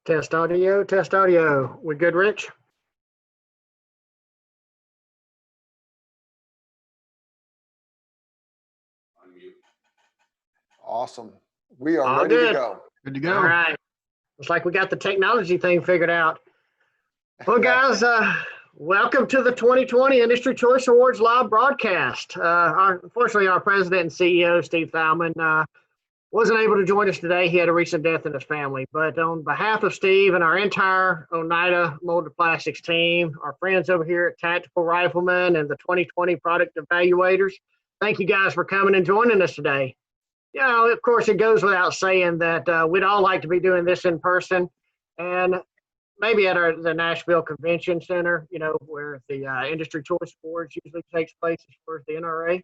Test audio, test audio. We good, Rich? Awesome. We are All ready good. to go. Good to go. All right. Looks like we got the technology thing figured out. Well, guys, welcome to the 2020 Industry Choice Awards live broadcast. Unfortunately, our president and CEO, Steve Thalman, wasn't able to join us today. He had a recent death in his family. But on behalf of Steve and our entire Oneida Molded Plastics team, our friends over here at Tactical Rifleman and the 2020 product evaluators, thank you guys for coming and joining us today. You know, of course, it goes without saying that we'd all like to be doing this in person and maybe at the Nashville Convention Center, you know, where the Industry Choice Awards usually takes place as far as the NRA.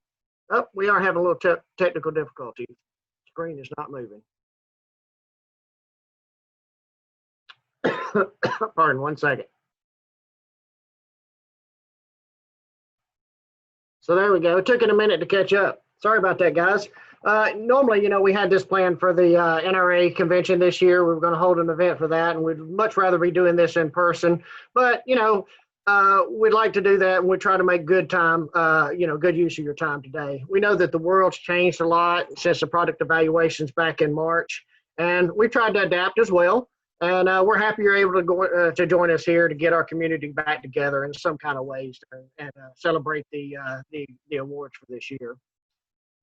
Oh, we are having a little technical difficulties. Screen is not moving. Pardon, 1 second. So there we go. It took it a minute to catch up. Sorry about that, guys. Normally, you know, we had this planned for the NRA convention this year. We were going to hold an event for that, and we'd much rather be doing this in person. But, you know, we'd like to do that, and we try to make good time, good use of your time today. We know that the world's changed a lot since the product evaluations back in March, and we tried to adapt as well. And we're happy you're able to join us here to get our community back together in some kind of ways and celebrate the awards for this year.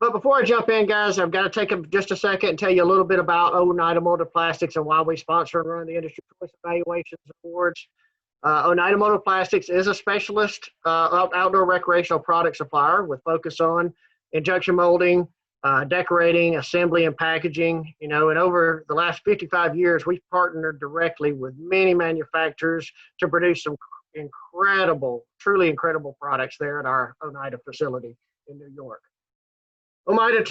But before I jump in, guys, I've got to take just a second and tell you a little bit about Oneida Molded Plastics and why we sponsor and run the Industry Choice Evaluations Awards. Oneida Molded Plastics is a specialist outdoor recreational product supplier with focus on injection molding, decorating, assembly, and packaging. You know, and over the last 55 years, we've partnered directly with many manufacturers to produce some truly incredible products there at our Oneida facility in New York. Oneida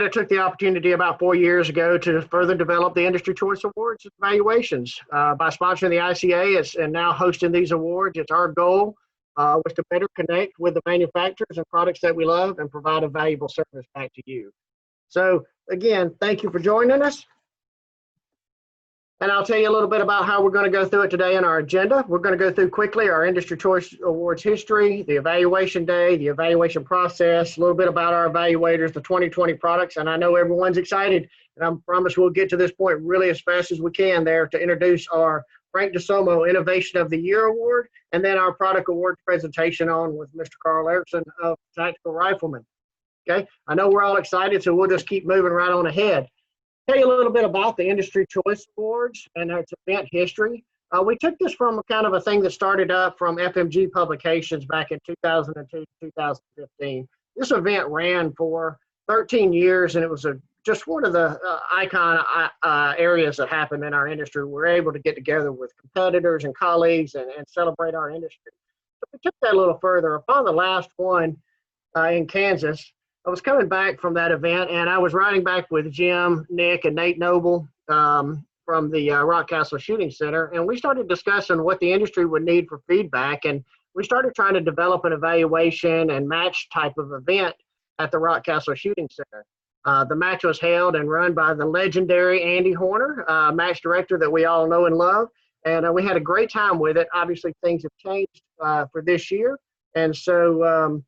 took the opportunity about 4 years ago to further develop the Industry Choice Awards evaluations. By sponsoring the ICA and now hosting these awards, it's our goal was to better connect with the manufacturers and products that we love and provide a valuable service back to you. So again, thank you for joining us. And I'll tell you a little bit about how we're going to go through it today in our agenda. We're going to go through quickly our Industry Choice Awards history, the evaluation day, the evaluation process, a little bit about our evaluators, the 2020 products, and I know everyone's excited, and I promise we'll get to this point really as fast as we can there to introduce our Frank DeSomo Innovation of the Year Award, and then our product award presentation on with Mr. Carl Erickson of Tactical Rifleman. Okay, I know we're all excited, so we'll just keep moving right on ahead. Tell you a little bit about the Industry Choice Awards and its event history. We took this from kind of a thing that started up from FMG Publications back in 2002, 2015. This event ran for 13 years, and it was just one of the icon areas that happened in our industry. We're able to get together with competitors and colleagues and celebrate our industry. So we took that a little further. Upon the last one in Kansas, I was coming back from that event, and I was riding back with Jim, Nick, and Nate Noble from the Rock Castle Shooting Center, and we started discussing what the industry would need for feedback, and we started trying to develop an evaluation and match type of event at the Rock Castle Shooting Center. The match was held and run by the legendary Andy Horner, match director that we all know and love, and we had a great time with it. Obviously, things have changed for this year, and so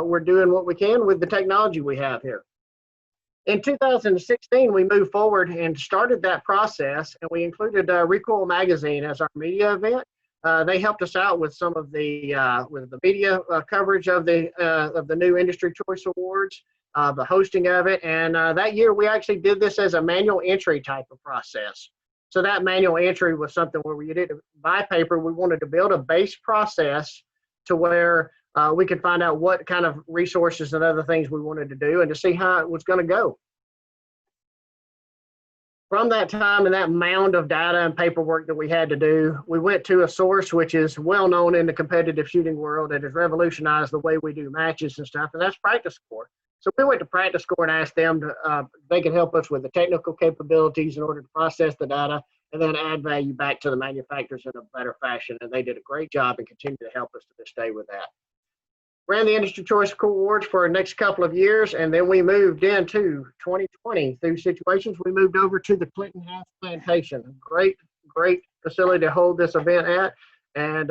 we're doing what we can with the technology we have here. In 2016, we moved forward and started that process, and we included Recoil Magazine as our media event. They helped us out with some of the media coverage of the new Industry Choice Awards, the hosting of it, and that year we actually did this as a manual entry type of process. So that manual entry was something where we did it by paper. We wanted to build a base process to where we could find out what kind of resources and other things we wanted to do and to see how it was going to go. From that time and that mound of data and paperwork that we had to do, we went to a source which is well known in the competitive shooting world and has revolutionized the way we do matches and stuff, and that's Practice Score. So we went to Practice Score and asked them if they could help us with the technical capabilities in order to process the data and then add value back to the manufacturers in a better fashion, and they did a great job and continue to help us to this day with that. Ran the Industry Choice Awards for the next couple of years, and then we moved into 2020 through situations. We moved over to the Clinton House Plantation, a great great facility to hold this event at, and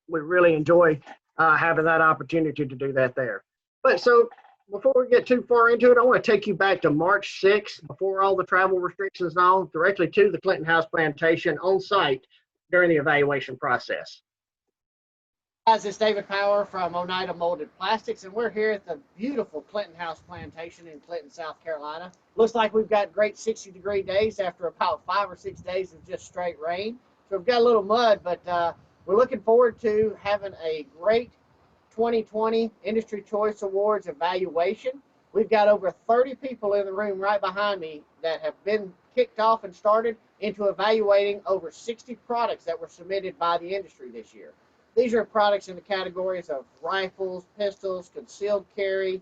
we really enjoy having that opportunity to do that there. But so before we get too far into it, I want to take you back to March 6th, before all the travel restrictions and all, directly to the Clinton House Plantation on site during the evaluation process. Guys, it's David Power from Oneida Molded Plastics, and we're here at the beautiful Clinton House Plantation in Clinton, South Carolina. Looks like we've got great 60-degree days after about 5 or 6 days of just straight rain. So we've got a little mud, but we're looking forward to having a great 2020 Industry Choice Awards evaluation. We've got over 30 people in the room right behind me that have been kicked off and started into evaluating over 60 products that were submitted by the industry this year. These are products in the categories of rifles, pistols, concealed carry,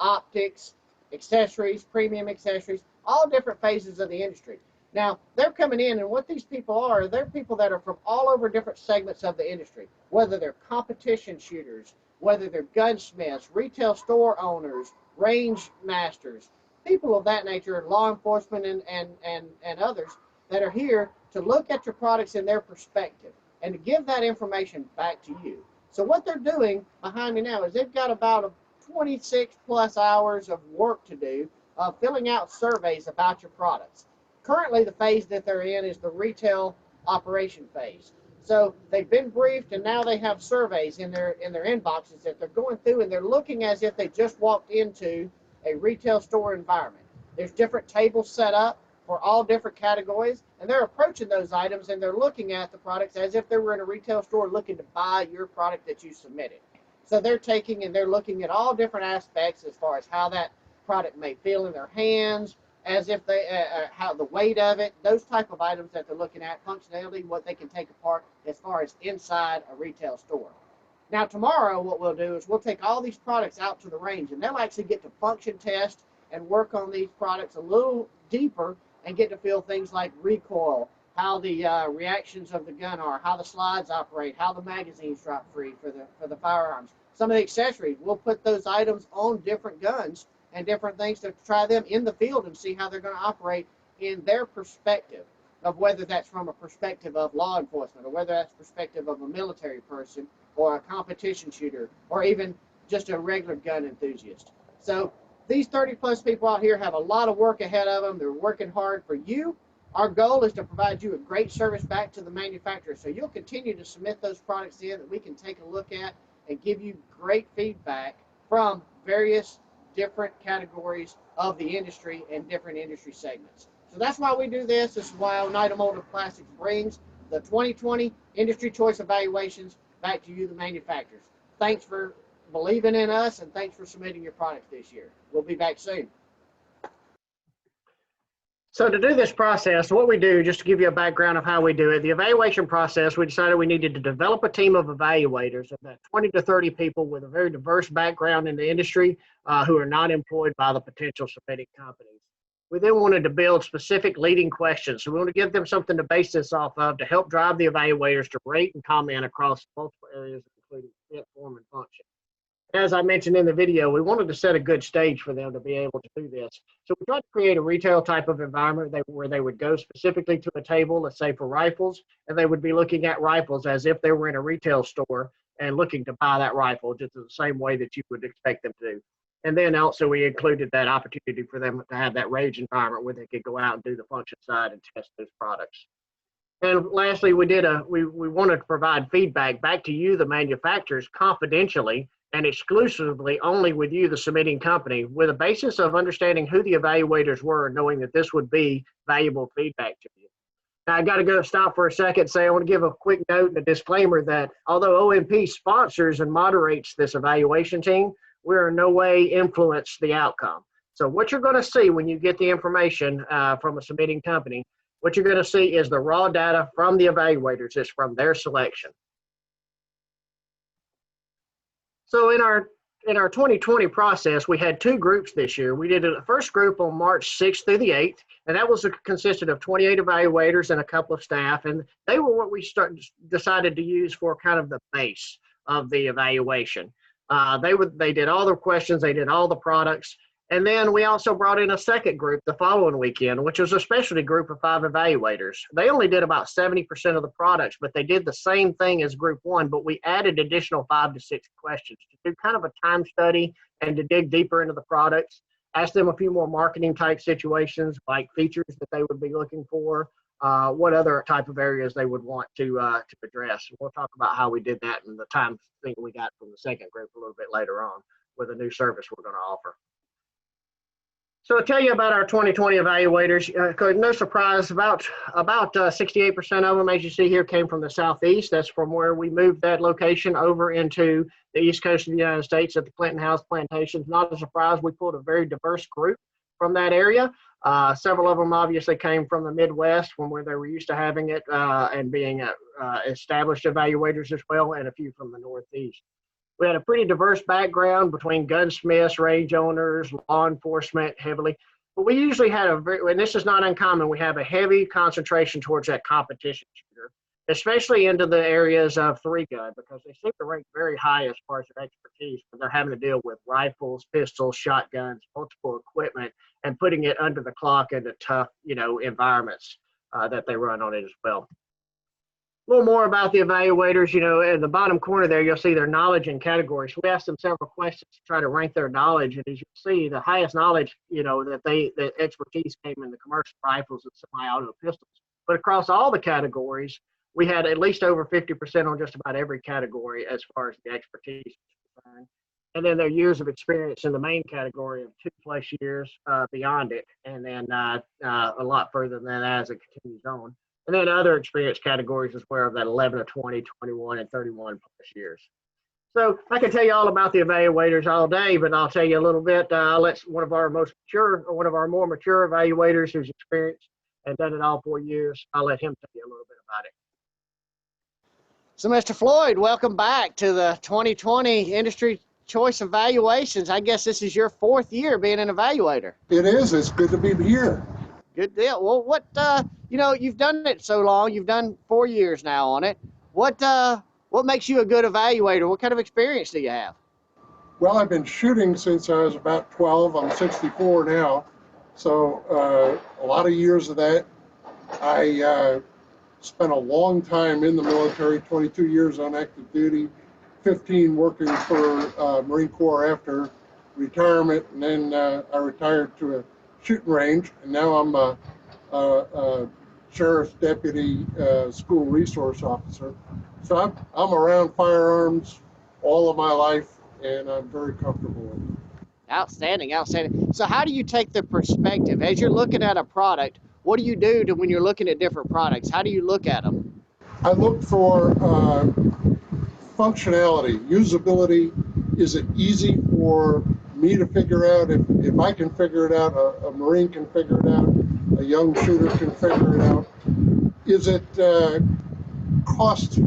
optics, accessories, premium accessories, all different phases of the industry. Now, they're coming in, and what these people are, they're people that are from all over different segments of the industry, whether they're competition shooters, whether they're gunsmiths, retail store owners, range masters, people of that nature, law enforcement and others that are here to look at your products in their perspective and to give that information back to you. So what they're doing behind me now is they've got about 26 plus hours of work to do, filling out surveys about your products. Currently, the phase that they're in is the retail operation phase. So they've been briefed, and now they have surveys in their inboxes that they're going through, and they're looking as if they just walked into a retail store environment. There's different tables set up for all different categories, and they're approaching those items, and they're looking at the products as if they were in a retail store looking to buy your product that you submitted. So they're taking and they're looking at all different aspects as far as how that product may feel in their hands, as if they, how the weight of it, those type of items that they're looking at, functionality, what they can take apart as far as inside a retail store. Now tomorrow what we'll do is we'll take all these products out to the range, and they'll actually get to function test and work on these products a little deeper and get to feel things like recoil, how the reactions of the gun are, how the slides operate, how the magazines drop free for the firearms. Some of the accessories, we'll put those items on different guns and different things to try them in the field and see how they're going to operate in their perspective, of whether that's from a perspective of law enforcement, or whether that's perspective of a military person or a competition shooter, or even just a regular gun enthusiast. So these 30 plus people out here have a lot of work ahead of them. They're working hard for you. Our goal is to provide you a great service back to the manufacturer, so you'll continue to submit those products in that we can take a look at and give you great feedback from various different categories of the industry and different industry segments. So that's why we do this. This is why Oneida Molded Plastics brings the 2020 Industry Choice Evaluations back to you, the manufacturers. Thanks for believing in us, and thanks for submitting your products this year. We'll be back soon. So to do this process, what we do, just to give you a background of how we do it, the evaluation process, we decided we needed to develop a team of evaluators of about 20 to 30 people with a very diverse background in the industry who are not employed by the potential submitting companies. We then wanted to build specific leading questions. So we want to give them something to base this off of to help drive the evaluators to rate and comment across multiple areas, including fit, form, and function. As I mentioned in the video, we wanted to set a good stage for them to be able to do this. So we tried to create a retail type of environment where they would go specifically to a table, let's say for rifles, and they would be looking at rifles as if they were in a retail store and looking to buy that rifle just the same way that you would expect them to do. And then also we included that opportunity for them to have that range environment where they could go out and do the function side and test those products. And lastly, we wanted to provide feedback back to you, the manufacturers, confidentially and exclusively only with you, the submitting company, with a basis of understanding who the evaluators were and knowing that this would be valuable feedback to you. Now, I got to stop for a second and say I want to give a quick note and a disclaimer that although OMP sponsors and moderates this evaluation team, we're in no way influence the outcome. So what you're going to see when you get the information from a submitting company, what you're going to see is the raw data from the evaluators. It's from their selection. So in our 2020 process, we had two groups this year. We did a first group on March 6th through the 8th, and that was consisted of 28 evaluators and a couple of staff, and they were what we decided to use for kind of the base of the evaluation. They did all the questions, they did all the products, And then we also brought in a second group the following weekend, which was a specialty group of 5 evaluators. They only did about 70% of the products, but they did the same thing as group 1, but we added additional 5 to 6 questions to do kind of a time study and to dig deeper into the products. Ask them a few more marketing type situations, like features that they would be looking for, what other type of areas they would want to address. We'll talk about how we did that and the time thing we got from the second group a little bit later on with a new service we're going to offer. So I'll tell you about our 2020 evaluators. No surprise, about 68% of them, as you see here, came from the Southeast. That's from where we moved that location over into the East Coast of the United States at the Clinton House Plantations. Not a surprise, we pulled a very diverse group from that area. Several of them obviously came from the Midwest, from where they were used to having it and being established evaluators as well, and a few from the Northeast. We had a pretty diverse background between gunsmiths, range owners, law enforcement heavily. But we usually had and this is not uncommon, we have a heavy concentration towards that competition shooter, especially into the areas of 3-gun, because they seem to rank very high as far as their expertise when they're having to deal with rifles, pistols, shotguns, multiple equipment, and putting it under the clock into tough, environments that they run on it as well. A little more about the evaluators, in the bottom corner there, you'll see their knowledge and categories. We asked them several questions to try to rank their knowledge. And as you see, the highest knowledge, that expertise came in the commercial rifles and semi-auto pistols. But across all the categories, we had at least over 50% on just about every category as far as the expertise is concerned. And then their years of experience in the main category of 2+ years beyond it, and then a lot further than that as it continues on. And then other experience categories as well, that 11 to 20, 21, and 31+ years. So I can tell you all about the evaluators all day, but I'll tell you a little bit. I'll let one of our more mature evaluators who's experienced and done it all 4 years, I'll let him tell you a little bit about it. So Mr. Floyd, welcome back to the 2020 Industry Choice Evaluations. I guess this is your 4th year being an evaluator. It is. It's good to be here. Good deal. Well, what, you've done it so long. You've done 4 years now on it. What makes you a good evaluator? What kind of experience do you have? Well, I've been shooting since I was about 12. I'm 64 now. So a lot of years of that. I spent a long time in the military, 22 years on active duty, 15 working for Marine Corps after retirement. And then I retired to a shooting range, and now I'm a sheriff's deputy school resource officer. So I'm around firearms all of my life, and I'm very comfortable with it. Outstanding, outstanding. So how do you take the perspective as you're looking at a product? What do you do when you're looking at different products? How do you look at them? I look for functionality, usability. Is it easy for me to figure out? If I can figure it out, a Marine can figure it out, a young shooter can figure it out. Is it cost?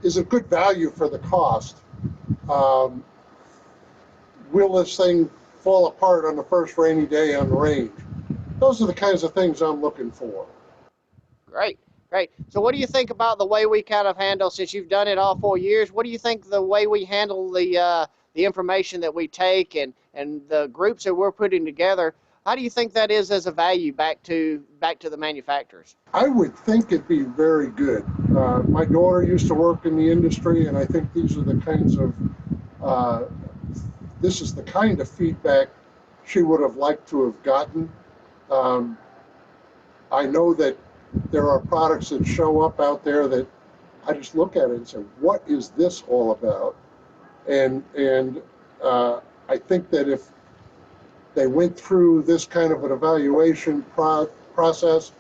Is it good value for the cost? Will this thing fall apart on the first rainy day on the range? Those are the kinds of things I'm looking for. Great. Great. So what do you think about the way we kind of handle, since you've done it all 4 years, what do you think the way we handle the information that we take and the groups that we're putting together, how do you think that is as a value back to the manufacturers? I would think it'd be very good. My daughter used to work in the industry, and I think these are the kinds of, this is the kind of feedback she would have liked to have gotten. I know that there are products that show up out there that I just look at it and say, what is this all about? And I think that if they went through this kind of an evaluation process,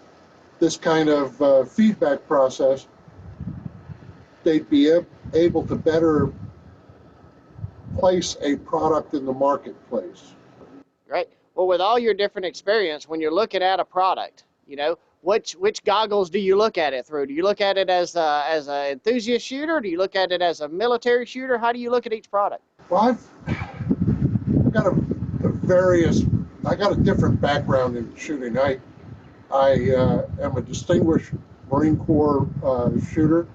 this kind of feedback process, they'd be able to better place a product in the marketplace. Right. Well, with all your different experience, when you're looking at a product, which goggles do you look at it through? Do you look at it as an enthusiast shooter? Do you look at it as a military shooter? How do you look at each product? Well, I've got I got a different background in shooting. I am a distinguished Marine Corps shooter.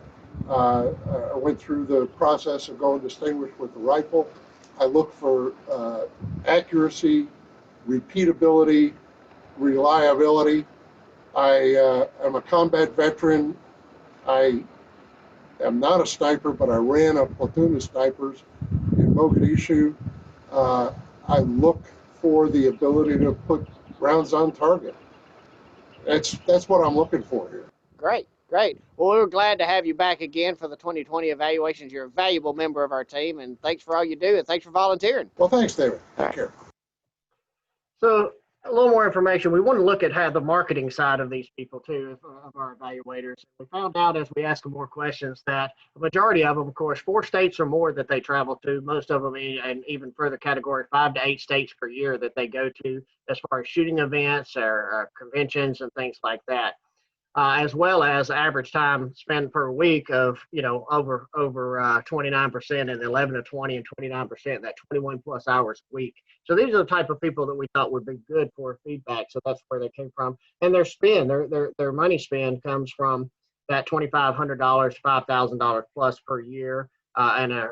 I went through the process of going distinguished with the rifle. I look for accuracy, repeatability, reliability. I am a combat veteran. I am not a sniper, but I ran a platoon of snipers in Mogadishu. I look for the ability to put rounds on target. That's what I'm looking for here. Great, great. Well, we were glad to have you back again for the 2020 evaluations. You're a valuable member of our team, and thanks for all you do, and thanks for volunteering. Well, thanks, David. Take care. So a little more information. We want to look at how the marketing side of these people too, of our evaluators. We found out as we asked them more questions that a majority of them, of course, 4 states or more that they travel to, most of them, and even further category, 5 to 8 states per year that they go to as far as shooting events or conventions and things like that. As well as average time spent per week of, over 29% and 11 to 20 and 29%, that 21 plus hours a week. So these are the type of people that we thought would be good for feedback. So that's where they came from. And their spend, their money spend comes from that $2,500, $5,000 plus per year, and a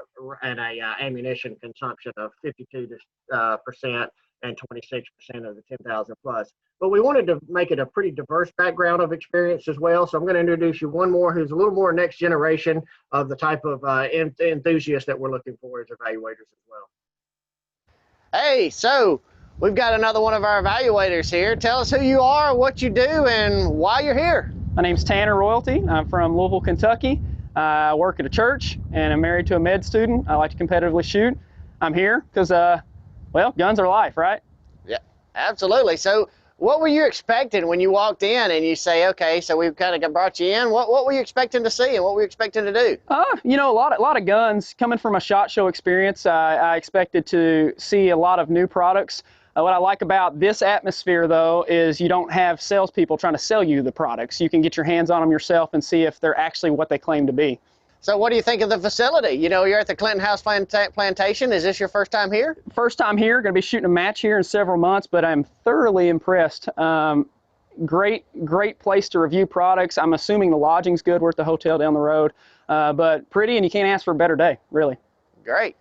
ammunition consumption of 52% and 26% of the 10,000 plus. But we wanted to make it a pretty diverse background of experience as well. So I'm going to introduce you one more who's a little more next generation of the type of enthusiasts that we're looking for as evaluators as well. Hey, so we've got another one of our evaluators here. Tell us who you are, what you do, and why you're here. My name's Tanner Royalty. I'm from Louisville, Kentucky. I work at a church, and I'm married to a med student. I like to competitively shoot. I'm here because, well, guns are life, right? Yeah, absolutely. So what were you expecting when you walked in and you say, okay, so we've kind of brought you in? What were you expecting to see and what were you expecting to do? A lot of guns. Coming from a SHOT Show experience, I expected to see a lot of new products. What I like about this atmosphere, though, is you don't have salespeople trying to sell you the products. You can get your hands on them yourself and see if they're actually what they claim to be. So what do you think of the facility? You're at the Clinton House Plantation. Is this your first time here? First time here. Going to be shooting a match here in several months, but I'm thoroughly impressed. Great place to review products. I'm assuming the lodging's good. We're at the hotel down the road, but pretty, and you can't ask for a better day, really. Great.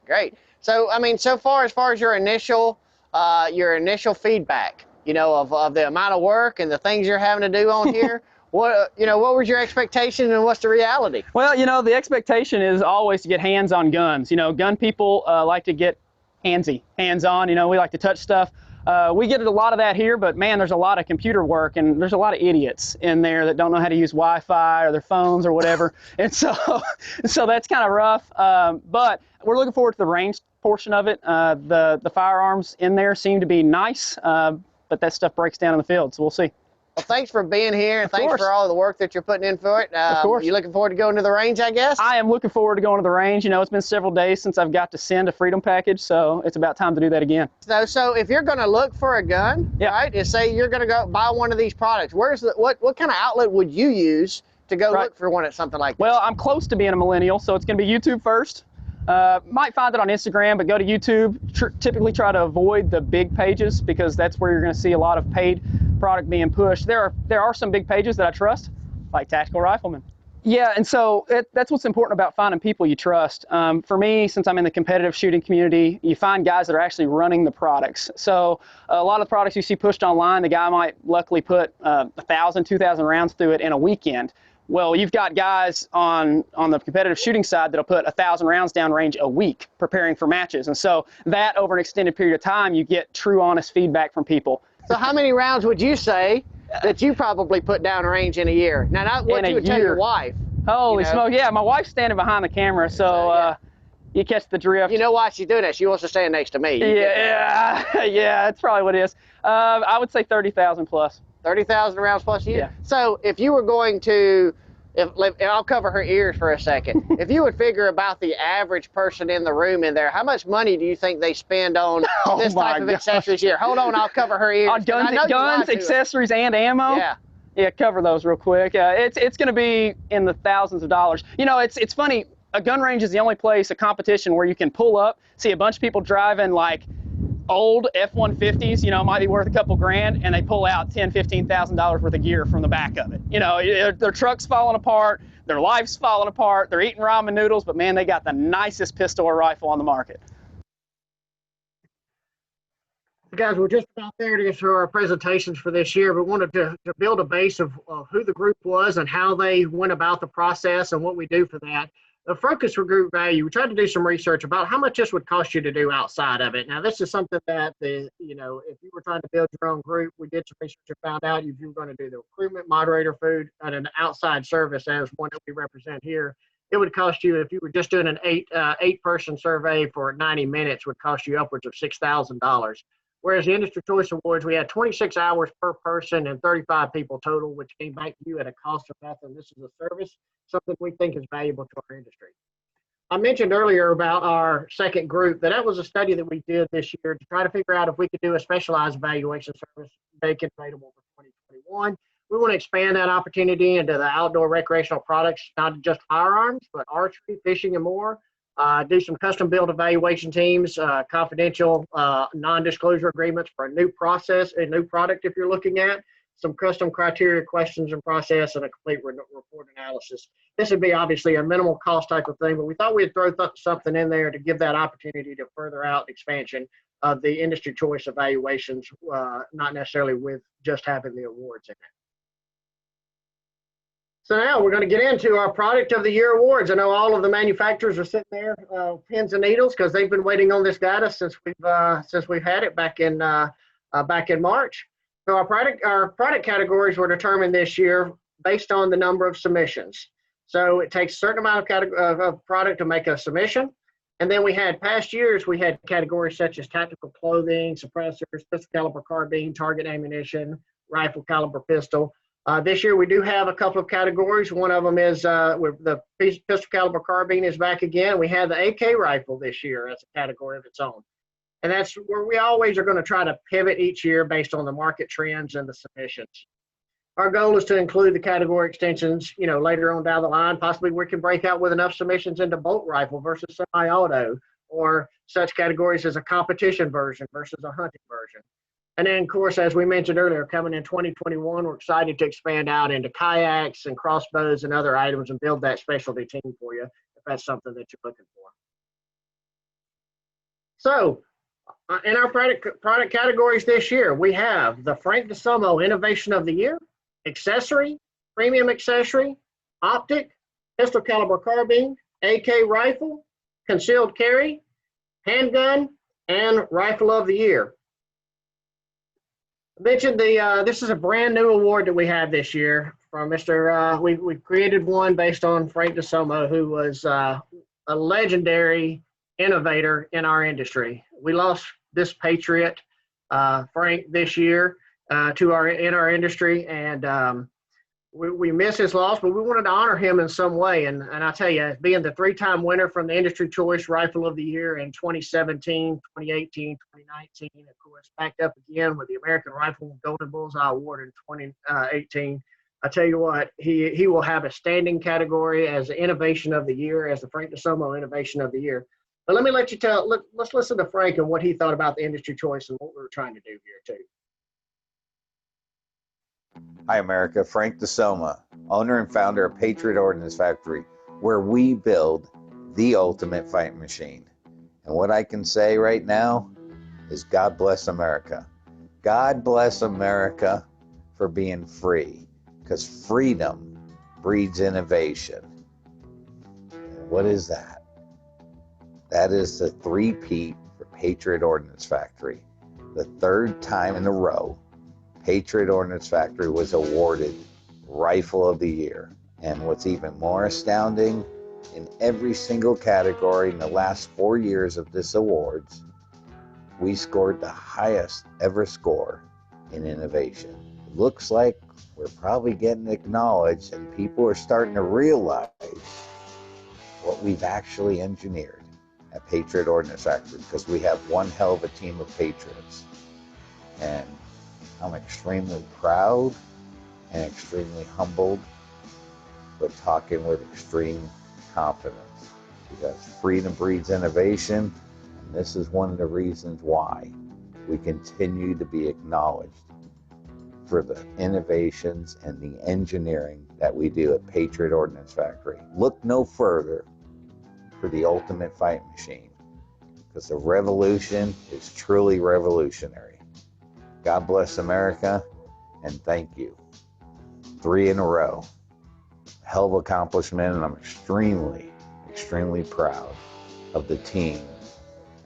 So, so far as your initial feedback, of the amount of work and the things you're having to do on here. What was your expectation and what's the reality? Well, the expectation is always to get hands on guns. Gun people like to get hands-on. We like to touch stuff. We get a lot of that here, but man, there's a lot of computer work and there's a lot of idiots in there that don't know how to use Wi-Fi or their phones or whatever. And so that's kind of rough. But we're looking forward to the range portion of it. The firearms in there seem to be nice, but that stuff breaks down in the field, so we'll see. Well, thanks for being here, and thanks for all the work that you're putting in for it. Of course. You looking forward to going to the range, I guess? I am looking forward to going to the range. It's been several days since I've got to send a Freedom package, so it's about time to do that again. So if you're going to look for a gun, right, and say you're going to go buy one of these products, what kind of outlet would you use to go look for something like this? Well, I'm close to being a millennial, so it's going to be YouTube first. Might find it on Instagram, but go to YouTube. Typically try to avoid the big pages because that's where you're going to see a lot of paid product being pushed. There are some big pages that I trust, like Tactical Rifleman. Yeah, and so that's what's important about finding people you trust. For me, since I'm in the competitive shooting community, you find guys that are actually running the products. So a lot of the products you see pushed online, the guy might luckily put 1,000, 2,000 rounds through it in a weekend. Well, you've got guys on the competitive shooting side that'll put 1,000 rounds down range a week preparing for matches. And so that over an extended period of time, you get true, honest feedback from people. So how many rounds would you say that you probably put down range in a year? Now, not what you would tell your wife. Holy smoke, yeah, my wife's standing behind the camera, so you catch the drift. You know why she's doing that? She wants to stand next to me. Yeah, that's probably what it is. I would say 30,000 plus. 30,000 rounds plus a year? Yeah. So if you were going to, I'll cover her ears for a second. If you would figure about the average person in the room in there, how much money do you think they spend on this type of accessories here? Hold on, I'll cover her ears. On guns, accessories, and ammo? Yeah. Yeah, cover those real quick. It's going to be in the thousands of dollars. It's funny. A gun range is the only place, a competition, where you can pull up, see a bunch of people driving like old F-150s, might be worth a couple grand, and they pull out $10,000, $15,000 worth of gear from the back of it. Their truck's falling apart, their life's falling apart, they're eating ramen noodles, but man, they got the nicest pistol or rifle on the market. Guys, we're just about there to get through our presentations for this year, but wanted to build a base of who the group was and how they went about the process and what we do for that. The focus for group value, we tried to do some research about how much this would cost you to do outside of it. Now, this is something that if you were trying to build your own group, we did some research and found out if you were going to do the recruitment, moderator, food, and an outside service as one that we represent here, it would cost you, if you were just doing an eight-person survey for 90 minutes, would cost you upwards of $6,000. Whereas the Industry Choice Awards, we had 26 hours per person and 35 people total, which came back to you at a cost of nothing. This is a service, something we think is valuable to our industry. I mentioned earlier about our second group, that was a study that we did this year to try to figure out if we could do a specialized evaluation service vacant available for 2021. We want to expand that opportunity into the outdoor recreational products, not just firearms, but archery, fishing, and more. Do some custom built evaluation teams, confidential non-disclosure agreements for a new process, a new product if you're looking at, some custom criteria, questions and process, and a complete report analysis. This would be obviously a minimal cost type of thing, but we thought we'd throw something in there to give that opportunity to further out expansion of the industry choice evaluations, not necessarily with just having the awards in it. So now we're going to get into our Product of the Year awards. I know all of the manufacturers are sitting there, pins and needles, because they've been waiting on this data since we've had it back in March. So our product categories were determined this year based on the number of submissions. So it takes a certain amount of product to make a submission. And then we had past years, we had categories such as tactical clothing, suppressors, pistol caliber carbine, target ammunition, rifle caliber pistol. This year we do have a couple of categories. One of them is the pistol caliber carbine is back again. We have the AK rifle this year as a category of its own. And that's where we always are going to try to pivot each year based on the market trends and the submissions. Our goal is to include the category extensions, later on down the line. Possibly we can break out with enough submissions into bolt rifle versus semi-auto, or such categories as a competition version versus a hunting version. And then, of course, as we mentioned earlier, coming in 2021, we're excited to expand out into kayaks and crossbows and other items and build that specialty team for you if that's something that you're looking for. So, in our product categories this year, we have the Frank DeSomo Innovation of the Year, Accessory, Premium Accessory, Optic, Pistol Caliber Carbine, AK Rifle, Concealed Carry, Handgun, and Rifle of the Year. I mentioned this is a brand new award that we have this year from Mr. We created one based on Frank DeSomo, who was a legendary innovator in our industry. We lost this patriot, Frank, this year in our industry, and we miss his loss, but we wanted to honor him in some way. And I tell you, being the three-time winner from the Industry Choice Rifle of the Year in 2017, 2018, 2019, of course, backed up again with the American Rifle Golden Bullseye Award in 2018. I tell you what, he will have a standing category as the Innovation of the Year, as the Frank DeSomo Innovation of the Year. But let me let you let's listen to Frank and what he thought about the Industry Choice and what we were trying to do here too. Hi, America. Frank DeSomo, owner and founder of Patriot Ordnance Factory, where we build the ultimate fighting machine. And what I can say right now is God bless America. God bless America for being free, because freedom breeds innovation. And what is that? That is the three-peat for Patriot Ordnance Factory. The third time in a row Patriot Ordnance Factory was awarded Rifle of the Year. And what's even more astounding, in every single category in the last 4 years of this awards, we scored the highest ever score in innovation. It looks like we're probably getting acknowledged, and people are starting to realize what we've actually engineered at Patriot Ordnance Factory, because we have one hell of a team of patriots. And I'm extremely proud and extremely humbled, but talking with extreme confidence, because freedom breeds innovation, and this is one of the reasons why we continue to be acknowledged for the innovations and the engineering that we do at Patriot Ordnance Factory. Look no further for the ultimate fight machine, because the revolution is truly revolutionary. God bless America, and thank you. 3 in a row. Hell of accomplishment, and I'm extremely, extremely proud of the team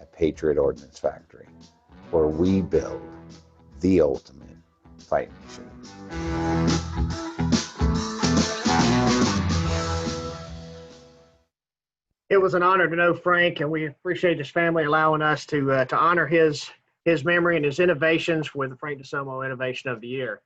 at Patriot Ordnance Factory, where we build the ultimate fighting machine. It was an honor to know Frank, and we appreciate his family allowing us to honor his memory and his innovations with the Frank DeSomo Innovation of the Year.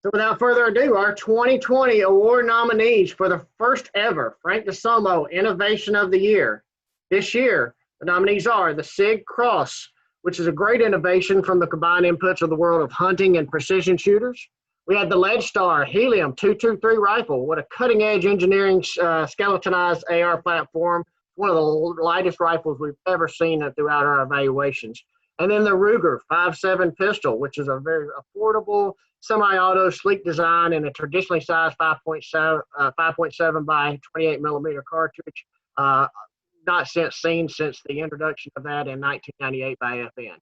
So without further ado, our 2020 award nominees for the first ever Frank DeSomo Innovation of the Year. This year, the nominees are the SIG Cross, which is a great innovation from the combined inputs of the world of hunting and precision shooters. We had the Lead Star Helium 223 rifle. What a cutting-edge engineering skeletonized AR platform. One of the lightest rifles we've ever seen throughout our evaluations. And then the Ruger 5.7 pistol, which is a very affordable, semi-auto, sleek design in a traditionally sized 5.7 by 28 millimeter cartridge. Not seen since the introduction of that in 1998 by FN.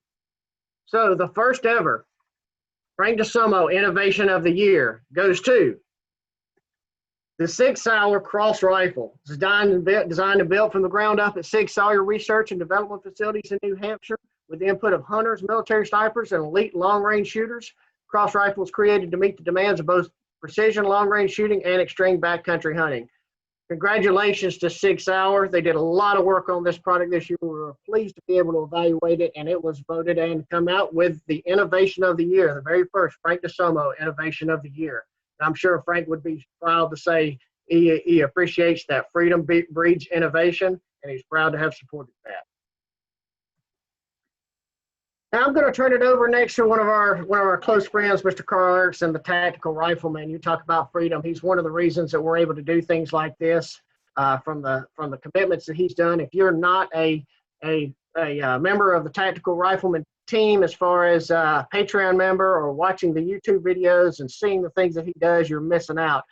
So the first ever Frank DeSomo Innovation of the Year goes to the Sig Sauer Cross Rifle. It's designed and built from the ground up at Sig Sauer Research and Development Facilities in New Hampshire with the input of hunters, military snipers, and elite long-range shooters. Cross Rifle was created to meet the demands of both precision long-range shooting and extreme backcountry hunting. Congratulations to Sig Sauer. They did a lot of work on this product this year. We were pleased to be able to evaluate it, and it was voted and come out with the Innovation of the Year, the very first Frank DeSomo Innovation of the Year. I'm sure Frank would be proud to say he appreciates that freedom breeds innovation, and he's proud to have supported that. Now I'm going to turn it over next to one of our close friends, Mr. Carl Erickson, the tactical rifleman. You talk about freedom. He's one of the reasons that we're able to do things like this from the commitments that he's done. If you're not a member of the tactical rifleman team, as far as a Patreon member or watching the YouTube videos and seeing the things that he does, you're missing out.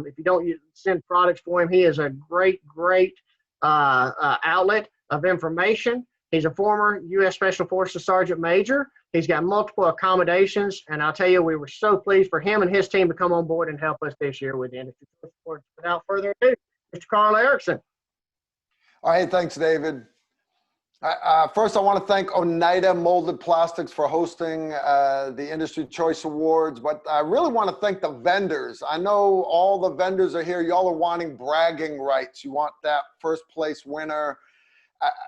If you don't send products for him, he is a great outlet of information. He's a former U.S. Special Forces Sergeant Major. He's got multiple accommodations, and I'll tell you, we were so pleased for him and his team to come on board and help us this year with the industry support. Without further ado, Mr. Carl Erickson. All right, thanks, David. First, I want to thank Oneida Molded Plastics for hosting the Industry Choice Awards, but I really want to thank the vendors. I know all the vendors are here. Y'all are wanting bragging rights. You want that first place winner.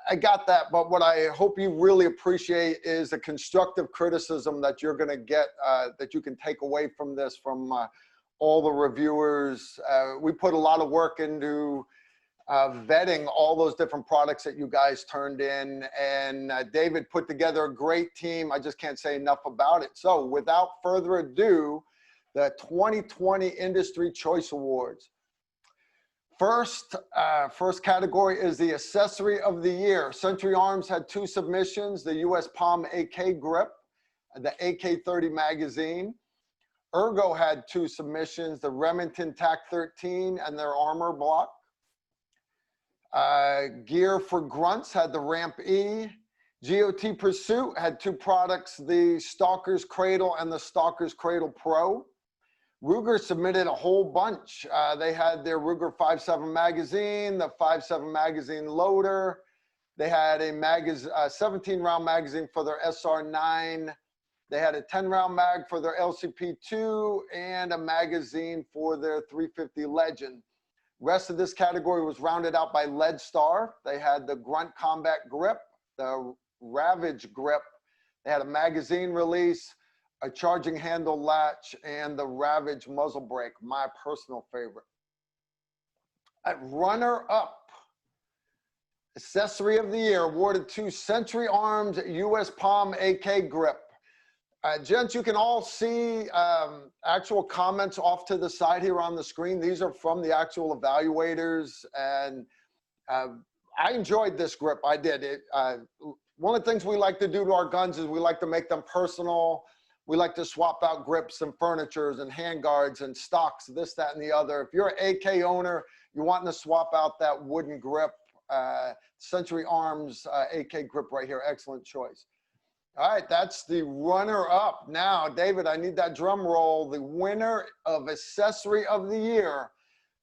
I got that, but what I hope you really appreciate is the constructive criticism that you're going to get, that you can take away from this, from all the reviewers. We put a lot of work into vetting all those different products that you guys turned in, and David put together a great team. I just can't say enough about it. So without further ado, the 2020 Industry Choice Awards. First category is the Accessory of the Year. Century Arms had 2 submissions, the US Palm AK Grip, the AK-30 magazine. Ergo had 2 submissions, the Remington TAC-13 and their armor block. Gear for Grunts had the Ramp E. GOT Pursuit had 2 products, the Stalker's Cradle and the Stalker's Cradle Pro. Ruger submitted a whole bunch. They had their Ruger 5.7 magazine, the 5.7 magazine loader. They had a 17-round magazine for their SR9. They had a 10-round mag for their LCP2 and a magazine for their 350 Legend. Rest of this category was rounded out by Lead Star. They had the Grunt Combat Grip, the Ravage Grip. They had a magazine release, a charging handle latch, and the Ravage muzzle brake, my personal favorite. At runner-up, Accessory of the Year, awarded to Century Arms US Palm AK Grip. Gents, you can all see actual comments off to the side here on the screen. These are from the actual evaluators, and I enjoyed this grip. I did. One of the things we like to do to our guns is we like to make them personal. We like to swap out grips and furnitures and handguards and stocks, this, that, and the other. If you're an AK owner, you're wanting to swap out that wooden grip, Century Arms AK grip right here, excellent choice. All right, that's the runner-up. Now, David, I need that drum roll. The winner of Accessory of the Year,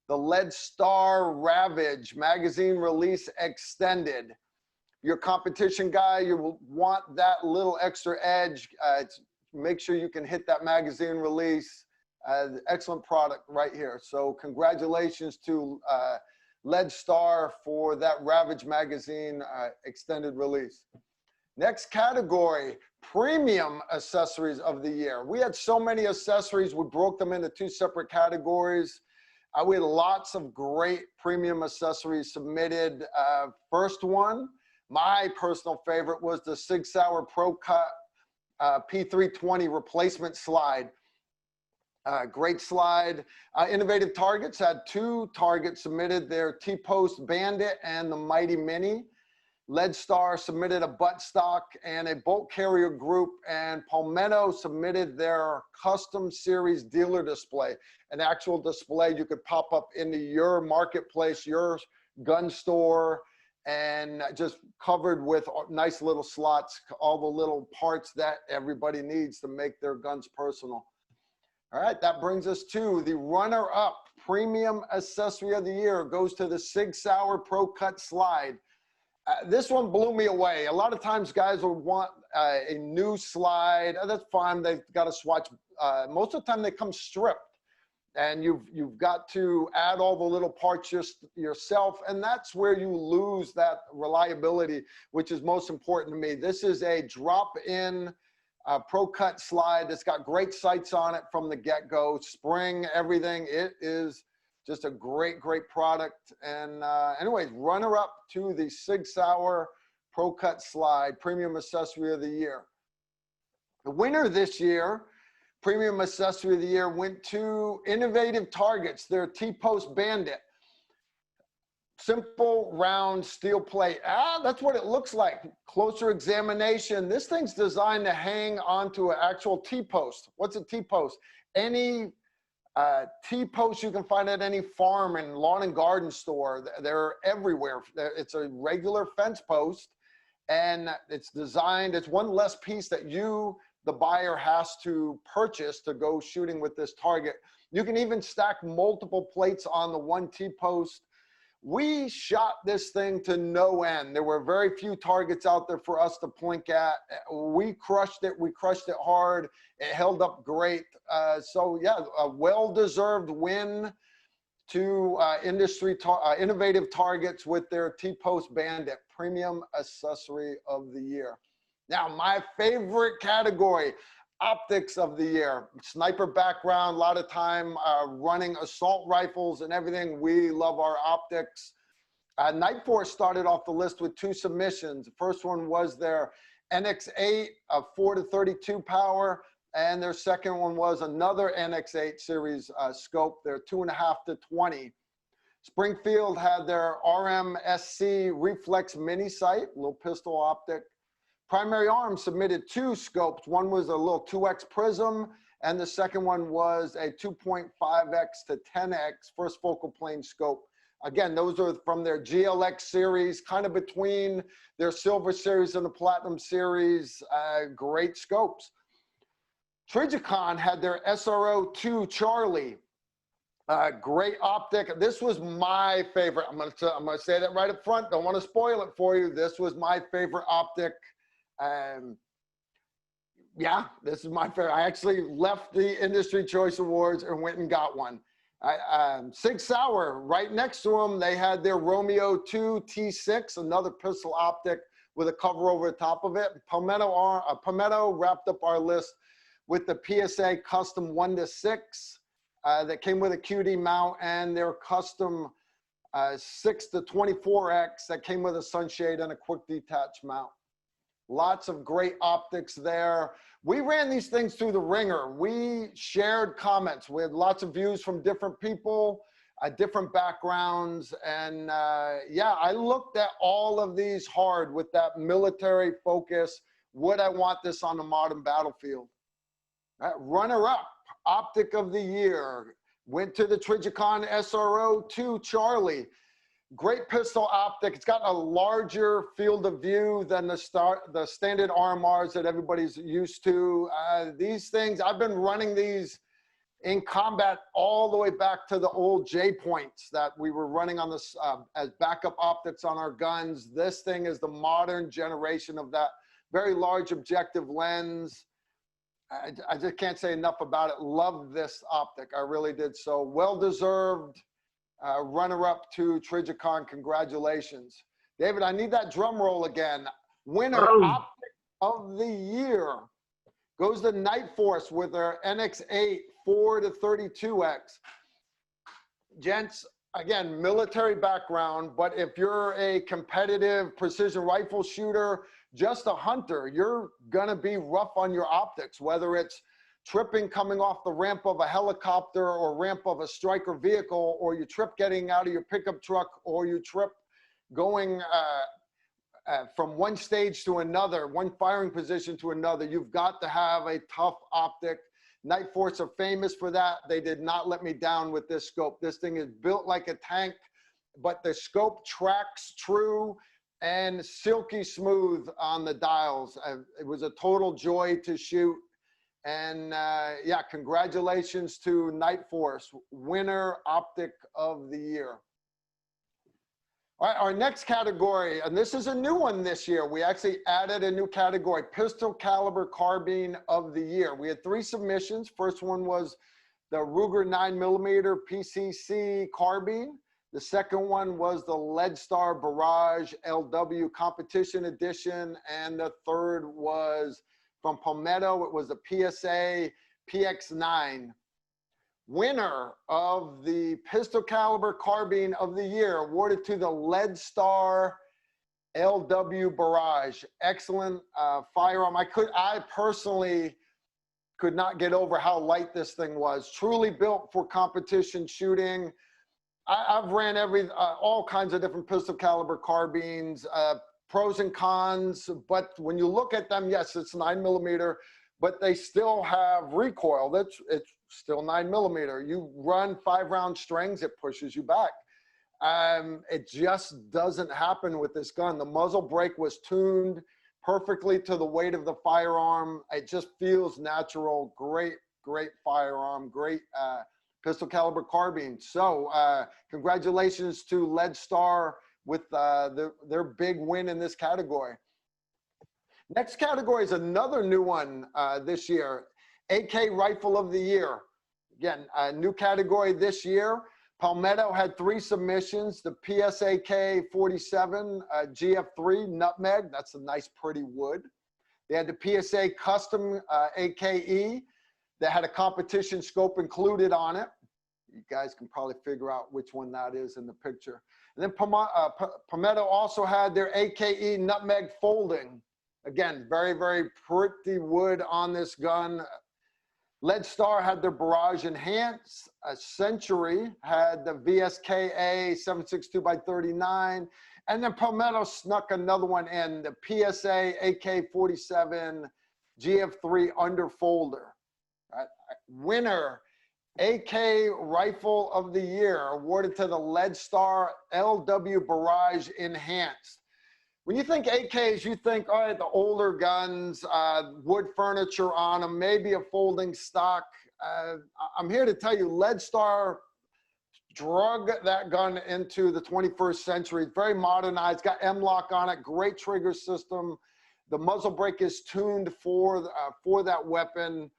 the Lead Star Ravage Magazine Release Extended. Your competition guy, you will want that little extra edge. Make sure you can hit that magazine release. Excellent product right here. So congratulations to Lead Star for that Ravage Magazine extended release. Next category, Premium Accessories of the Year. We had so many accessories, we broke them into two separate categories. We had lots of great premium accessories submitted. First one, my personal favorite, was the Sig Sauer Pro Cut P320 replacement slide. Great slide. Innovative Targets had two targets submitted, their T-Post Bandit and the Mighty Mini. Lead Star submitted a buttstock and a bolt carrier group, and Palmetto submitted their custom series dealer display, an actual display you could pop up into your marketplace, your gun store, and just covered with nice little slots, all the little parts that everybody needs to make their guns personal. All right, that brings us to the runner-up Premium Accessory of the Year. Goes to the Sig Sauer Pro Cut Slide. This one blew me away. A lot of times guys will want a new slide. That's fine, they've got a swatch. Most of the time they come stripped, and you've got to add all the little parts yourself, and that's where you lose that reliability, which is most important to me. This is a drop-in Pro Cut slide that's got great sights on it from the get-go, spring, everything. It is just a great, great product. And anyways, runner-up to the Sig Sauer Pro Cut Slide Premium Accessory of the Year. The winner this year, Premium Accessory of the Year, went to Innovative Targets, their T-Post Bandit. Simple, round steel plate. That's what it looks like. Closer examination. This thing's designed to hang onto an actual T-post. What's a T-post? Any T-posts you can find at any farm and lawn and garden store. They're everywhere. It's a regular fence post, and it's designed, it's one less piece that you, the buyer, has to purchase to go shooting with this target. You can even stack multiple plates on the one T-post. We shot this thing to no end. There were very few targets out there for us to point at. We crushed it. We crushed it hard. It held up great. So yeah, a well-deserved win to Innovative Targets with their T-Post Bandit Premium Accessory of the Year. Now, my favorite category, Optics of the Year. Sniper background, a lot of time running assault rifles and everything. We love our optics. Night Force started off the list with two submissions. The first one was their NX8 of 4-32 power, and their second one was another NX8 series scope, their 2.5-20. Springfield had their RMSC Reflex Mini Sight, little pistol optic. Primary Arms submitted two scopes. One was a little 2X prism, and the second one was a 2.5X to 10X first focal plane scope. Again, those are from their GLX series, kind of between their Silver series and the Platinum series. Great scopes. Trijicon had their SRO-2 Charlie. Great optic. This was my favorite. I'm gonna say that right up front. Don't want to spoil it for you. This was my favorite optic. Yeah, this is my favorite. I actually left the Industry Choice Awards and went and got one. Sig Sauer, right next to them, they had their Romeo 2 T6, another pistol optic with a cover over the top of it. Palmetto wrapped up our list with the PSA Custom 1-6 that came with a QD mount, and their custom 6-24X that came with a sunshade and a quick detach mount. Lots of great optics there. We ran these things through the ringer. We shared comments. We had lots of views from different people, different backgrounds. And yeah, I looked at all of these hard with that military focus. Would I want this on the modern battlefield? Runner-up, Optic of the Year, went to the Trijicon SRO-2 Charlie. Great pistol optic. It's got a larger field of view than the standard RMRs that everybody's used to. These things, I've been running these in combat all the way back to the old J points that we were running on this as backup optics on our guns. This thing is the modern generation of that very large objective lens. I just can't say enough about it. Love this optic. I really did. So well-deserved runner-up to Trijicon. Congratulations. David, I need that drum roll again. Winner optic of the year goes to Night Force with their NX8 4 to 32X. Gents, again, military background, but if you're a competitive precision rifle shooter, just a hunter, you're gonna be rough on your optics, whether it's tripping coming off the ramp of a helicopter or ramp of a striker vehicle, or you trip getting out of your pickup truck, or you trip going from one stage to another, one firing position to another. You've got to have a tough optic. Night Force are famous for that. They did not let me down with this scope. This thing is built like a tank, but the scope tracks true and silky smooth on the dials. It was a total joy to shoot. And yeah, congratulations to Night Force, winner optic of the year. All right, our next category, and this is a new one this year. We actually added a new category, pistol caliber carbine of the year. We had 3 submissions. First one was the Ruger 9mm PCC carbine. The second one was the Leadstar Barrage LW Competition Edition. And the third was from Palmetto. It was the PSA PX9. Winner of the pistol caliber carbine of the year, awarded to the Leadstar LW Barrage. Excellent firearm. I personally could not get over how light this thing was. Truly built for competition shooting. I've ran all kinds of different pistol caliber carbines, pros and cons, but when you look at them, yes, it's 9mm, but they still have recoil. It's still 9mm. You run 5-round strings, it pushes you back. It just doesn't happen with this gun. The muzzle brake was tuned perfectly to the weight of the firearm. It just feels natural. Great, great firearm. Great pistol caliber carbine. So congratulations to Leadstar with their big win in this category. Next category is another new one this year, AK Rifle of the Year. Again, a new category this year. Palmetto had 3 submissions, the PSAK 47 GF3 Nutmeg, that's a nice pretty wood. They had the PSA Custom AKE that had a competition scope included on it. You guys can probably figure out which one that is in the picture. And then Palmetto also had their AKE Nutmeg Folding. Again, very, very pretty wood on this gun. Leadstar had their Barrage Enhance. Century had the VSKA 762x39. And then Palmetto snuck another one in, the PSA AK-47 GF3 Underfolder. Winner, AK Rifle of the Year, awarded to the Leadstar LW Barrage Enhanced. When you think AKs, you think, all right, the older guns, wood furniture on them, maybe a folding stock. I'm here to tell you, Leadstar drug that gun into the 21st century. It's very modernized, got M-lock on it, great trigger system. The muzzle brake is tuned for that weapon.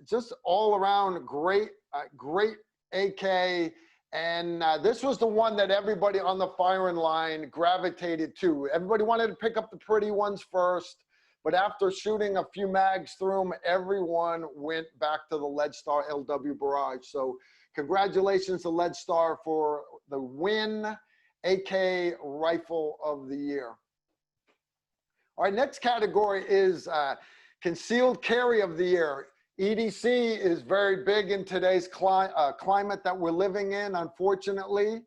Just all around great, great AK. And this was the one that everybody on the firing line gravitated to. Everybody wanted to pick up the pretty ones first, but after shooting a few mags through them, everyone went back to the Leadstar LW Barrage. So congratulations to Leadstar for the win, AK Rifle of the Year. All right, next category is Concealed Carry of the Year. EDC is very big in today's climate that we're living in, unfortunately.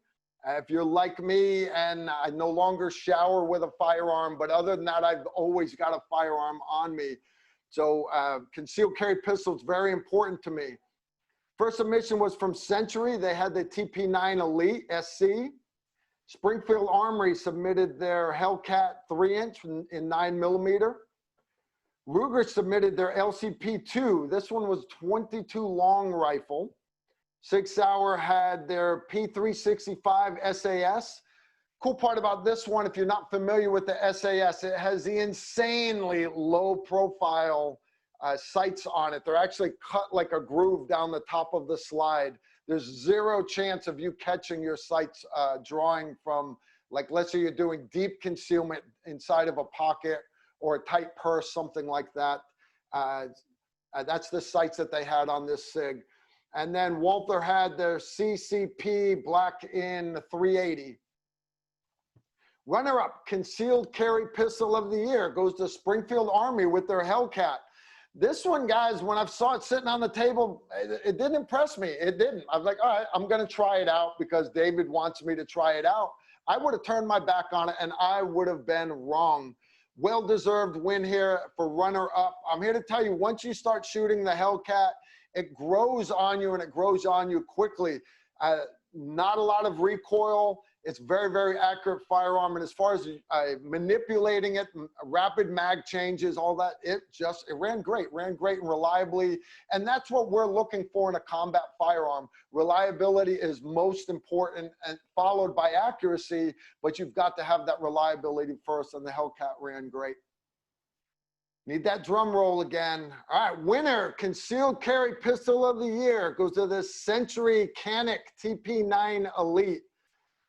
If you're like me and I no longer shower with a firearm, but other than that, I've always got a firearm on me. So concealed carry pistol is very important to me. First submission was from Century. They had the TP9 Elite SC. Springfield Armory submitted their Hellcat 3-inch in 9mm. Ruger submitted their LCP2. This one was 22 long rifle. Sig Sauer had their P365 SAS. Cool part about this one, if you're not familiar with the SAS, it has the insanely low profile sights on it. They're actually cut like a groove down the top of the slide. There's zero chance of you catching your sights drawing from, like, let's say you're doing deep concealment inside of a pocket or a tight purse, something like that. That's the sights that they had on this SIG. And then Walther had their CCP Black in 380. Runner-up, concealed carry pistol of the year goes to Springfield Army with their Hellcat. This one, guys, when I saw it sitting on the table, it didn't impress me. It didn't. I was like, all right, I'm going to try it out because David wants me to try it out. I would have turned my back on it, and I would have been wrong. Well-deserved win here for runner-up. I'm here to tell you, once you start shooting the Hellcat, it grows on you, and it grows on you quickly. Not a lot of recoil. It's very, very accurate firearm. And as far as manipulating it, rapid mag changes, all that, it ran great and reliably. And that's what we're looking for in a combat firearm. Reliability is most important, and followed by accuracy, but you've got to have that reliability first, and the Hellcat ran great. Need that drum roll again. All right, winner, concealed carry pistol of the year goes to the Century Canic TP9 Elite.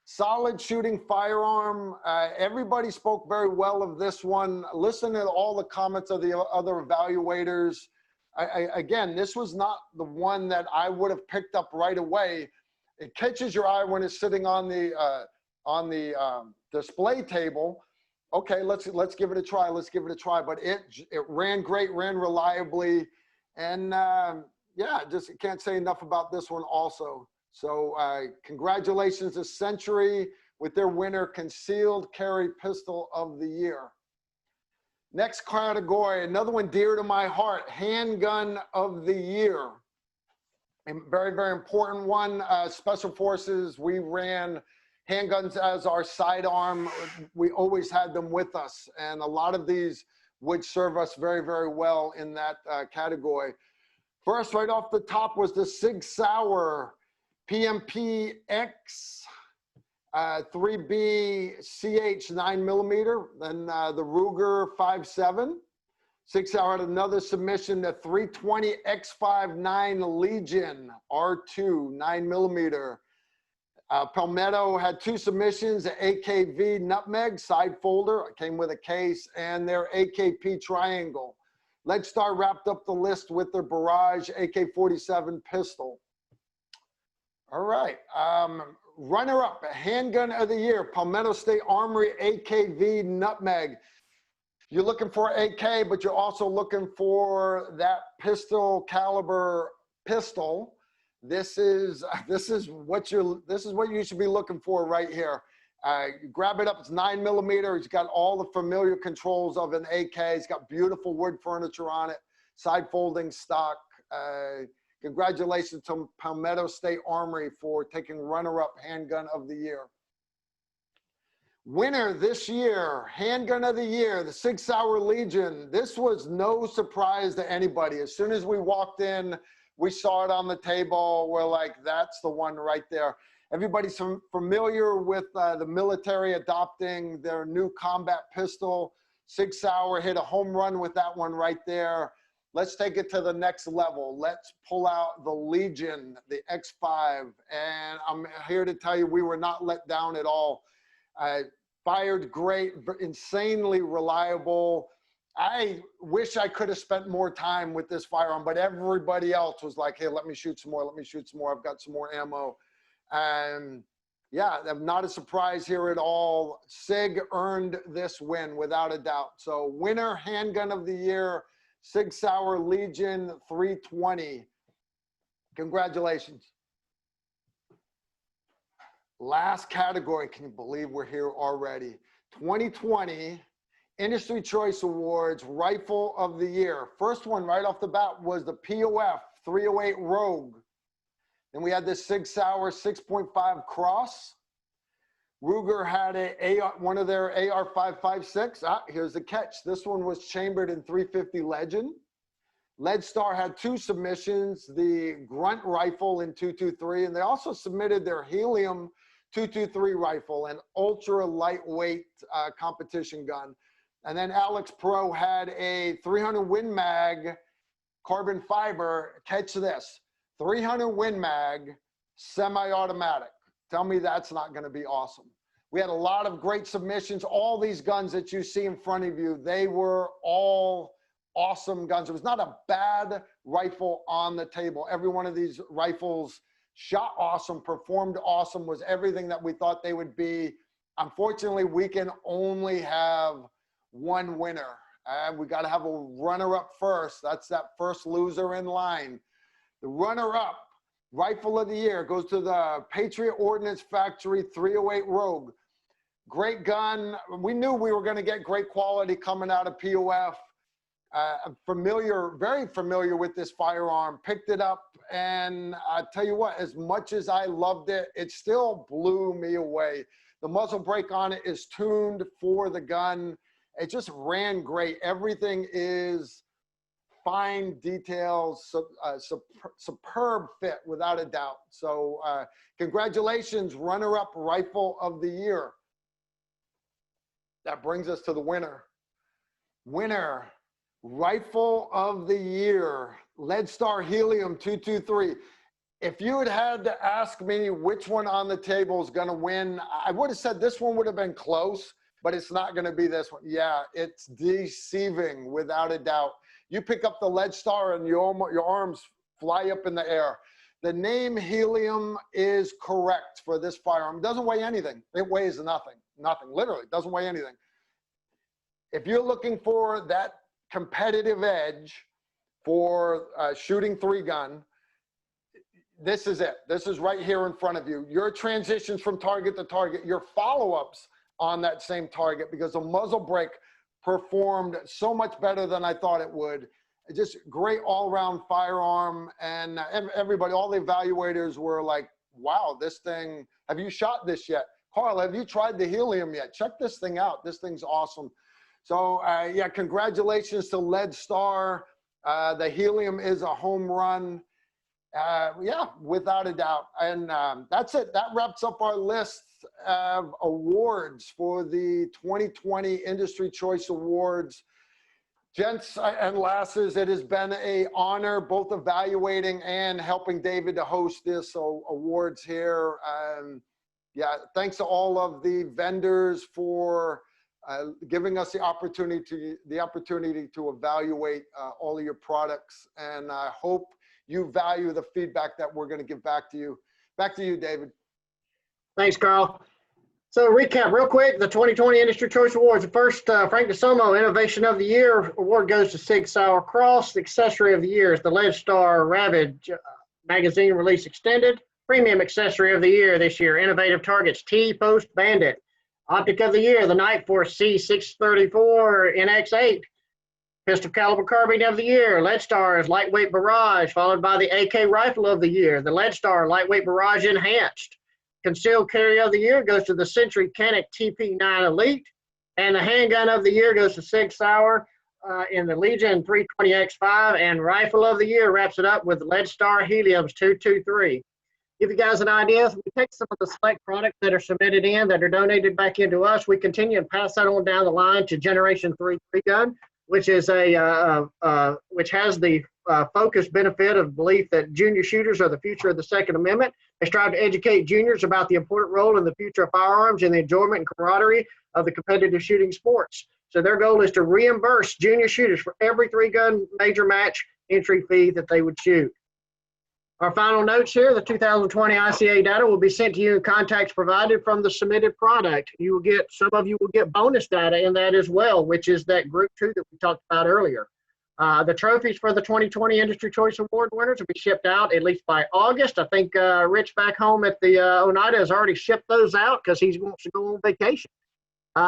Solid shooting firearm. Everybody spoke very well of this one. Listen to all the comments of the other evaluators. Again, this was not the one that I would have picked up right away. It catches your eye when it's sitting on the display table. Okay, let's give it a try. Let's give it a try. But it ran great, ran reliably, and yeah, just can't say enough about this one also. So congratulations to Century with their winner, concealed carry pistol of the year. Next category, another one dear to my heart, handgun of the year. A very, very important one. Special Forces, we ran handguns as our sidearm. We always had them with us, and a lot of these would serve us very, very well in that category. First, right off the top was the Sig Sauer PMP X 3B CH 9mm, then the Ruger 5.7. Sig Sauer had another submission, the 320 X59 Legion R2 9mm. Palmetto had two submissions, the AKV Nutmeg side folder, it came with a case, and their AKP Triangle. Leadstar wrapped up the list with their Barrage AK-47 pistol. All right, runner-up, handgun of the year, Palmetto State Armory AKV Nutmeg. You're looking for AK, but you're also looking for that pistol caliber pistol. This is what you should be looking for right here. Grab it up. It's 9mm. It's got all the familiar controls of an AK. It's got beautiful wood furniture on it. Side folding stock. Congratulations to Palmetto State Armory for taking runner-up handgun of the year. Winner this year, handgun of the year, the Sig Sauer Legion. This was no surprise to anybody. As soon as we walked in, we saw it on the table. We're like, that's the one right there. Everybody's familiar with the military adopting their new combat pistol. Sig Sauer hit a home run with that one right there. Let's take it to the next level. Let's pull out the Legion, the X5. And I'm here to tell you we were not let down at all. Fired great, insanely reliable. I wish I could have spent more time with this firearm, but everybody else was like, hey, let me shoot some more, let me shoot some more. I've got some more ammo. And yeah, not a surprise here at all. SIG earned this win without a doubt. So winner, handgun of the year, Sig Sauer Legion 320. Congratulations. Last category, can you believe we're here already? 2020 Industry Choice Awards, Rifle of the Year. First one right off the bat was the POF 308 Rogue. Then we had the Sig Sauer 6.5 Cross. Ruger had one of their AR-556. Here's the catch. This one was chambered in 350 Legend. Leadstar had 2 submissions, the Grunt rifle in 223, and they also submitted their Helium 223 rifle, an ultra lightweight competition gun. And then Alex Pro had a 300 Win Mag carbon fiber. Catch this, 300 Win Mag semi-automatic. Tell me that's not going to be awesome. We had a lot of great submissions. All these guns that you see in front of you, they were all awesome guns. It was not a bad rifle on the table. Every one of these rifles shot awesome, performed awesome, was everything that we thought they would be. Unfortunately, we can only have one winner. And we got to have a runner-up first. That's that first loser in line. The runner-up rifle of the year goes to the Patriot Ordnance Factory 308 Rogue. Great gun. We knew we were going to get great quality coming out of POF. I'm very familiar with this firearm. Picked it up, and I tell you what, as much as I loved it, it still blew me away. The muzzle brake on it is tuned for the gun. It just ran great. Everything is fine details, superb fit without a doubt. So congratulations, runner-up rifle of the year. That brings us to the winner. Winner, rifle of the year, Leadstar Helium 223. If you had to ask me which one on the table is going to win, I would have said this one would have been close, but it's not going to be this one. Yeah, it's deceiving without a doubt. You pick up the Leadstar and your arms fly up in the air. The name Helium is correct for this firearm. It doesn't weigh anything. It weighs nothing. Nothing. Literally, it doesn't weigh anything. If you're looking for that competitive edge for shooting 3-gun, this is it. This is right here in front of you. Your transitions from target to target, your follow-ups on that same target, because the muzzle brake performed so much better than I thought it would. Just great all-around firearm, and everybody, all the evaluators were like, wow, this thing, have you shot this yet? Carl, have you tried the Helium yet? Check this thing out. This thing's awesome. So yeah, congratulations to Leadstar. The Helium is a home run. Yeah, without a doubt. And that's it. That wraps up our list of awards for the 2020 Industry Choice Awards. Gents and lasses, it has been an honor both evaluating and helping David to host this awards here. Yeah, thanks to all of the vendors for giving us the opportunity to evaluate all of your products. And I hope you value the feedback that we're going to give back to you. Back to you, David. Thanks, Carl. So recap real quick, the 2020 Industry Choice Awards. The first, Frank DeSomo Innovation of the Year award goes to Sig Sauer Cross. The Accessory of the Year is the Leadstar Ravage Magazine Release Extended. Premium Accessory of the Year this year, Innovative Targets T-Post Bandit. Optic of the Year, the Night Force C634 NX8. Pistol Caliber Carbine of the Year, Leadstar's Lightweight Barrage, followed by the AK Rifle of the Year, the Leadstar Lightweight Barrage Enhanced. Concealed Carry of the Year goes to the Century Canic TP9 Elite. And the Handgun of the Year goes to Sig Sauer in the Legion 320X5. And Rifle of the Year wraps it up with Leadstar Heliums 223. Give you guys an idea, we take some of the select products that are submitted in, that are donated back into us. We continue and pass that on down the line to Generation 3 gun, which is which has the focused benefit of belief that junior shooters are the future of the Second Amendment. They strive to educate juniors about the important role in the future of firearms and the enjoyment and camaraderie of the competitive shooting sports. So their goal is to reimburse junior shooters for every 3-gun major match entry fee that they would shoot. Our final notes here, the 2020 ICA data will be sent to you in contacts provided from the submitted product. You will get, some of you will get bonus data in that as well, which is that group 2 that we talked about earlier. The trophies for the 2020 Industry Choice Award winners will be shipped out at least by August. I think Rich back home at the Oneida has already shipped those out because he wants to go on vacation.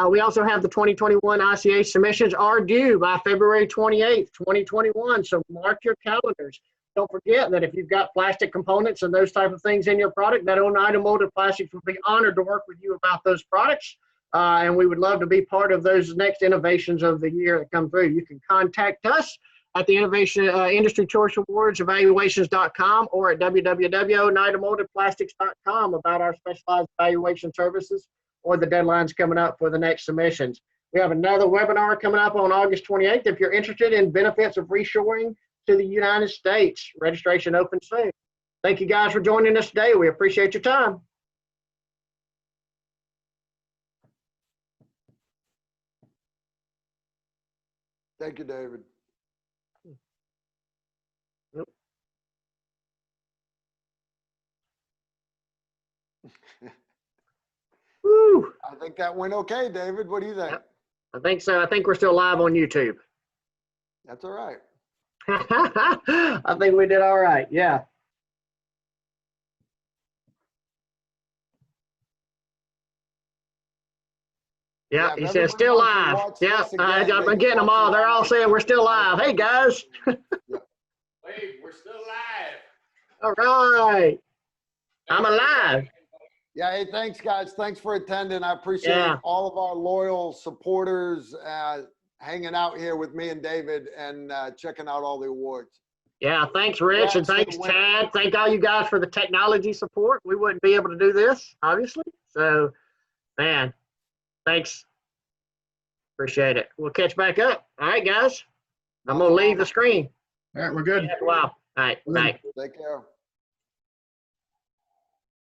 We also have the 2021 ICA submissions are due by February 28th, 2021. So mark your calendars. Don't forget that if you've got plastic components and those type of things in your product, that Oneida Molded Plastics would be honored to work with you about those products. And we would love to be part of those next innovations of the year that come through. You can contact us at the Innovation Industry Choice Awards evaluations.com or at www.oneidamoldedplastics.com about our specialized evaluation services or the deadlines coming up for the next submissions. We have another webinar coming up on August 28th. If you're interested in benefits of reshoring to the United States, registration opens soon. Thank you guys for joining us today. We appreciate your time. Thank you, David. Woo. I think that went okay, David. What do you think? Yep. I think so. I think we're still live on YouTube. That's all right. I think we did all right. Yeah. Yeah, he says still live. Yeah, I'm getting them all. They're all saying we're still live. Hey, guys. Wait, we're still live. All right. I'm alive. Yeah, hey, thanks, guys. Thanks for attending. I appreciate all of our loyal supporters hanging out here with me and David and checking out all the awards. Yeah, thanks, Rich, and thanks, Chad. Thank all you guys for the technology support. We wouldn't be able to do this, obviously. So, man, thanks. Appreciate it. We'll catch back up. All right, guys. I'm going to leave the screen. All right, we're good. Wow. All right, bye. Take care.